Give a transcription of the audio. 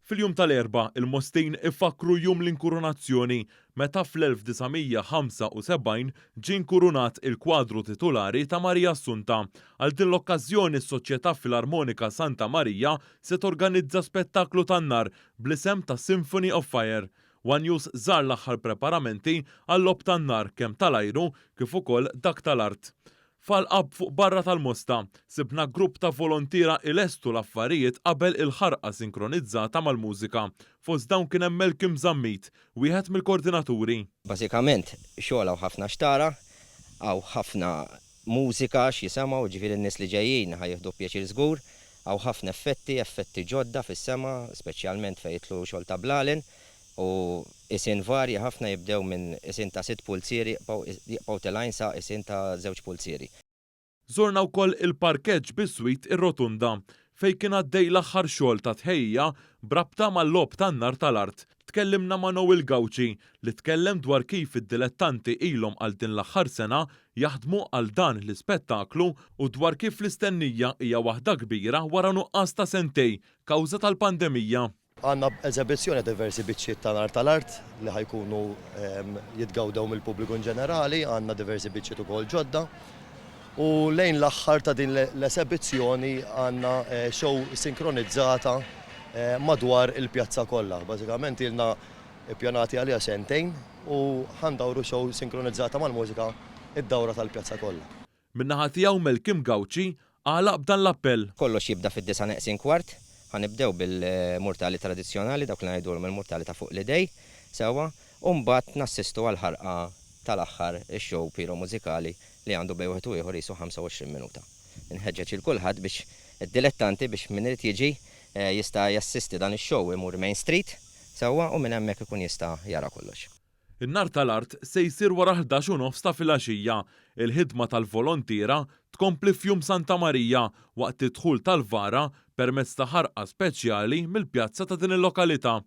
Fil-jum tal-erba, il-Mostin ifakru jum l-inkurunazzjoni meta fl-1975 ġie inkurunat il-kwadru titolari ta' Marija Assunta. Għal din l-okkażjoni s-Soċjetà Filarmonika Santa Marija se torganizza spettaklu tan-nar bl-isem ta' Symphony of Fire. One News żar l-aħħar preparamenti għall-lob tan-nar kemm tal-ajru kif ukoll dak tal-art. Fal-qab fuq barra tal-Mosta, sibna grupp ta' volontira il-estu l-affarijiet qabel il-ħarqa sinkronizzata mal-mużika. Fost dawn kien hemm Malcolm Zammit, wieħed mill-koordinaturi. Bażikament, xogħol hawn ħafna xtara, hawn ħafna mużika x'jisemgħu, ġifieri n-nies li ġejjin ħajjieħdu pjaċir żgur, hawn ħafna effetti ġodda fis-sema, speċjalment fejn jitlu xogħol ta' blalin. U isin varji ħafna jibdew minn isin ta' 6 pulzieri jibqgħu telgħin sa isin ta' 2 pulzieri. Żurna wkoll il-parkeġġ bis-swit ir-Rotunda fejn kien għaddej l-aħħar xogħol ta' tħejja brabta mal-lob tan-nar tal-art. Tkellimna ma' Noel Gawċi li tkellem dwar kif id-dilettanti ilhom għal din l-aħħar sena jaħdmu għal dan l-ispettaklu u dwar kif l-istennija hija waħda kbira wara nuqqas ta' sentej kawża tal-pandemija. Għanna eżibizzjoni diversi biċċiet tal-art tal-art li ħajkunu jitgawdew mill-pubbliku ġenerali, għanna diversi biċċiet ukoll ġodda. U lejn l-aħħar ta' din l-eżibizzjoni għanna show sinkronizzata madwar il-pjazza kollha. Bażikament ilna ppjanati għaliha sentejn u ħandawru show sinkronizzata mal-mużika id-dawra tal-pjazza kollha. Min-naħa tiegħu Malcolm Gawċi għalaq b'dan l-appell. Kollox jibda fid-9:15. Ħanibdew bil-murtali tradizzjonali, dawk li ngħidulhom il-murtali ta' fuq l-idej, sewwa, u mbagħad nassistu għal ħarqa tal-aħħar ix-show piro mużikali li għandu bejn wieħed u ieħor jisu 25 minuta. Inħeġġeġ il kulħadd biex id-dilettanti biex min irid jiġi jista' jassisti dan ix-show imur Main Street, sewwa u minn hemmhekk ikun jista' jara kollox. In-nar tal-art se jsir wara 11:30 ta' filgħaxija. Il-ħidma tal-volontira tkompli f'jum Santa Marija waqt id-dħul tal-vara permezz ta' ħarqa speċjali mill-pjazza ta' din il-lokalità.